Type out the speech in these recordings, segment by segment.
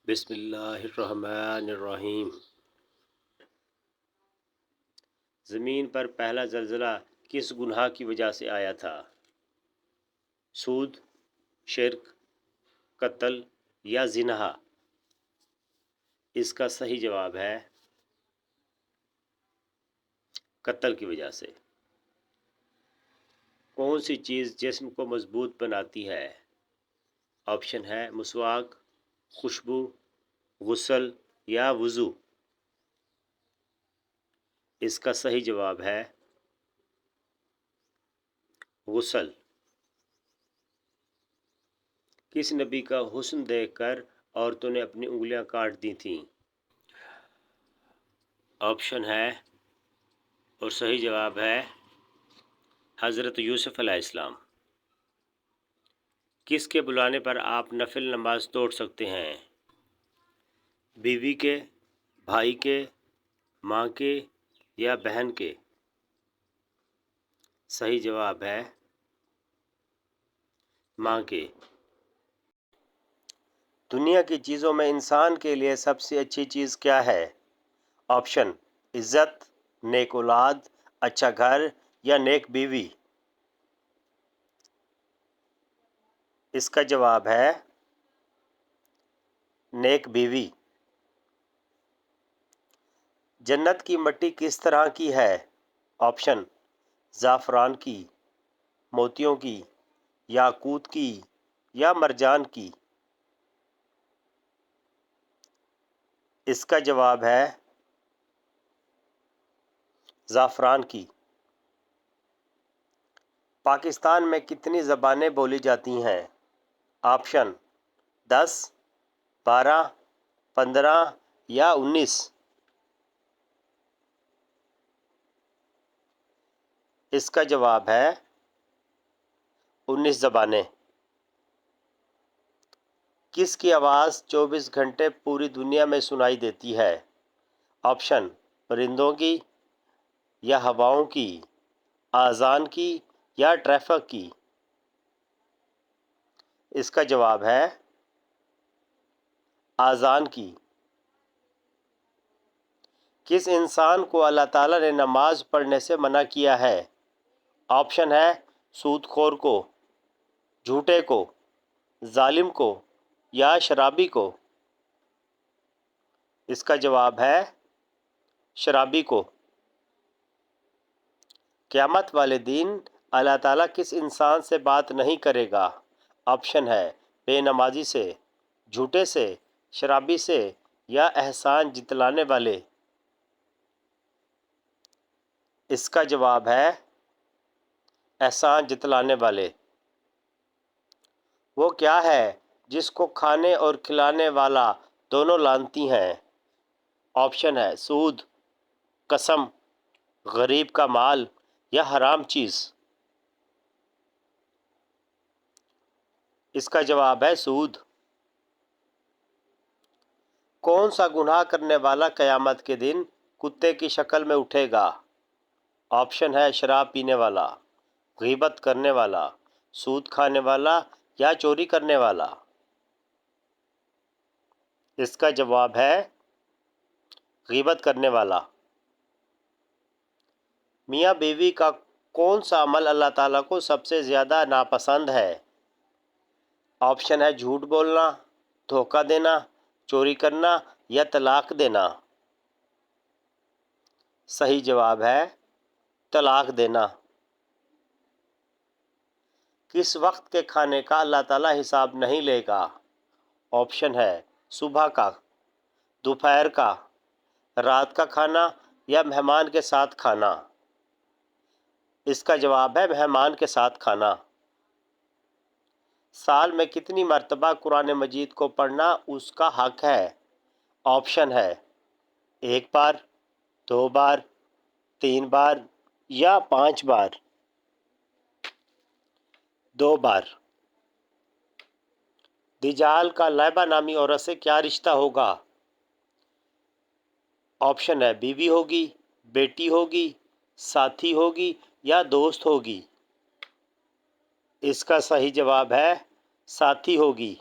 بسم اللہ الرحمن الرحیم۔ زمین پر پہلا زلزلہ کس گناہ کی وجہ سے آیا تھا؟ سود، شرک، قتل یا زنا؟ اس کا صحیح جواب ہے قتل کی وجہ سے۔ کون سی چیز جسم کو مضبوط بناتی ہے؟ آپشن ہے مسواک، خوشبو، غسل یا وضو۔ اس کا صحیح جواب ہے غسل۔ کس نبی کا حسن دیکھ کر عورتوں نے اپنی انگلیاں کاٹ دی تھیں؟ آپشن ہے اور صحیح جواب ہے حضرت یوسف علیہ السلام۔ کس کے بلانے پر آپ نفل نماز توڑ سکتے ہیں؟ بیوی کے، بھائی کے، ماں کے یا بہن کے؟ صحیح جواب ہے ماں کے۔ دنیا کی چیزوں میں انسان کے لیے سب سے اچھی چیز کیا ہے؟ آپشن عزت، نیک اولاد، اچھا گھر یا نیک بیوی۔ اس کا جواب ہے نیک بیوی۔ جنت کی مٹی کس طرح کی ہے؟ آپشن زعفران کی، موتیوں کی، یاقوت کی یا مرجان کی؟ اس کا جواب ہے زعفران کی۔ پاکستان میں کتنی زبانیں بولی جاتی ہیں؟ آپشن 10، 12، 15 یا 19۔ اس کا جواب ہے 19 زبانیں۔ کس کی آواز 24 گھنٹے پوری دنیا میں سنائی دیتی ہے؟ آپشن پرندوں کی یا ہواؤں کی، اذان کی یا ٹریفک کی؟ اس کا جواب ہے اذان کی۔ کس انسان کو اللہ تعالیٰ نے نماز پڑھنے سے منع کیا ہے؟ آپشن ہے سود خور کو، جھوٹے کو، ظالم کو یا شرابی کو؟ اس کا جواب ہے شرابی کو۔ قیامت والے دن اللہ تعالیٰ کس انسان سے بات نہیں کرے گا؟ آپشن ہے بے نمازی سے، جھوٹے سے، شرابی سے یا احسان جتلانے والے؟ اس کا جواب ہے احسان جتلانے والے۔ وہ کیا ہے جس کو کھانے اور کھلانے والا دونوں لعنتی ہیں؟ آپشن ہے سود، قسم، غریب کا مال یا حرام چیز؟ اس کا جواب ہے سود۔ کون سا گناہ کرنے والا قیامت کے دن کتے کی شکل میں اٹھے گا؟ آپشن ہے شراب پینے والا، غیبت کرنے والا، سود کھانے والا یا چوری کرنے والا؟ اس کا جواب ہے غیبت کرنے والا۔ میاں بیوی کا کون سا عمل اللہ تعالیٰ کو سب سے زیادہ ناپسند ہے؟ آپشن ہے جھوٹ بولنا، دھوکہ دینا، چوری کرنا یا طلاق دینا؟ صحیح جواب ہے طلاق دینا۔ کس وقت کے کھانے کا اللہ تعالیٰ حساب نہیں لے گا؟ آپشن ہے صبح کا، دوپہر کا، رات کا کھانا یا مہمان کے ساتھ کھانا؟ اس کا جواب ہے مہمان کے ساتھ کھانا۔ سال میں کتنی مرتبہ قرآن مجید کو پڑھنا اس کا حق ہے؟ آپشن ہے 1 بار، 2 بار، 3 بار یا 5 بار؟ 2 بار۔ دجال کا لائبہ نامی عورت سے کیا رشتہ ہوگا؟ آپشن ہے بیوی ہوگی، بیٹی ہوگی، ساتھی ہوگی یا دوست ہوگی؟ اس کا صحیح جواب ہے ساتھی ہوگی۔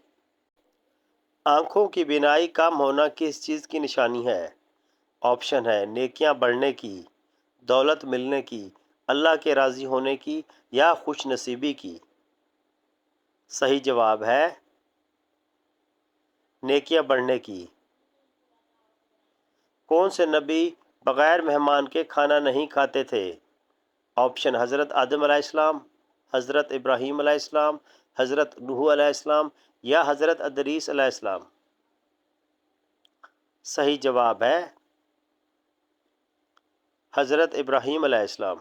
آنکھوں کی بینائی کم ہونا کس چیز کی نشانی ہے؟ آپشن ہے نیکیاں بڑھنے کی، دولت ملنے کی، اللہ کے راضی ہونے کی یا خوش نصیبی کی۔ صحیح جواب ہے نیکیاں بڑھنے کی۔ کون سے نبی بغیر مہمان کے کھانا نہیں کھاتے تھے؟ آپشن حضرت آدم علیہ السلام، حضرت ابراہیم علیہ السلام، حضرت نوح علیہ السلام یا حضرت ادریس علیہ السلام۔ صحیح جواب ہے حضرت ابراہیم علیہ السلام۔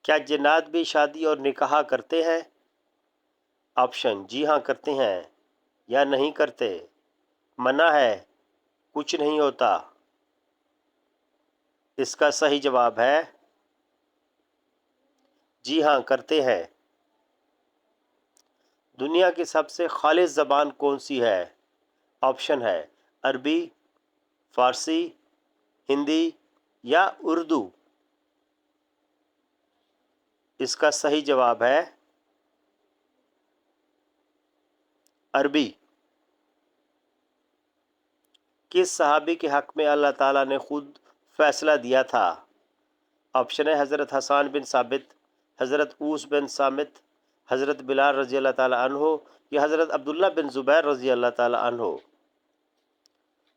کیا جنات بھی شادی اور نکاح کرتے ہیں؟ آپشن جی ہاں کرتے ہیں یا نہیں کرتے، منع ہے، کچھ نہیں ہوتا۔ اس کا صحیح جواب ہے جی ہاں کرتے ہیں۔ دنیا کی سب سے خالص زبان کون سی ہے؟ آپشن ہے عربی، فارسی، ہندی یا اردو۔ اس کا صحیح جواب ہے عربی۔ کس صحابی کے حق میں اللہ تعالیٰ نے خود فیصلہ دیا تھا؟ آپشن ہے حضرت حسان بن ثابت، حضرت اوس بن صامت، حضرت بلال رضی اللہ تعالیٰ عنہ یا حضرت عبداللہ بن زبیر رضی اللہ تعالیٰ عنہ۔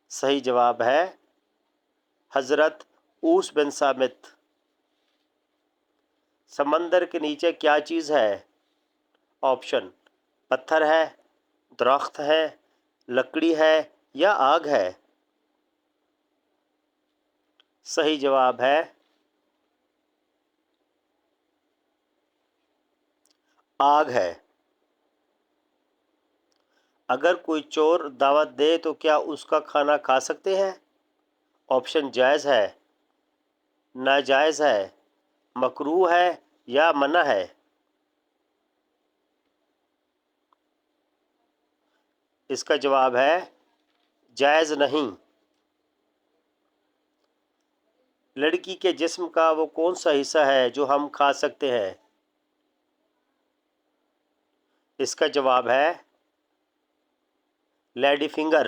صحیح جواب ہے حضرت اوس بن صامت۔ سمندر کے نیچے کیا چیز ہے؟ آپشن پتھر ہے، درخت ہے، لکڑی ہے یا آگ ہے۔ صحیح جواب ہے آگ ہے۔ اگر کوئی چور دعوت دے تو کیا اس کا کھانا کھا سکتے ہیں؟ آپشن جائز ہے، ناجائز ہے، مکروہ ہے یا منع ہے۔ اس کا جواب ہے جائز نہیں۔ لڑکی کے جسم کا وہ کون سا حصہ ہے جو ہم کھا سکتے ہیں؟ اس کا جواب ہے لیڈی فنگر۔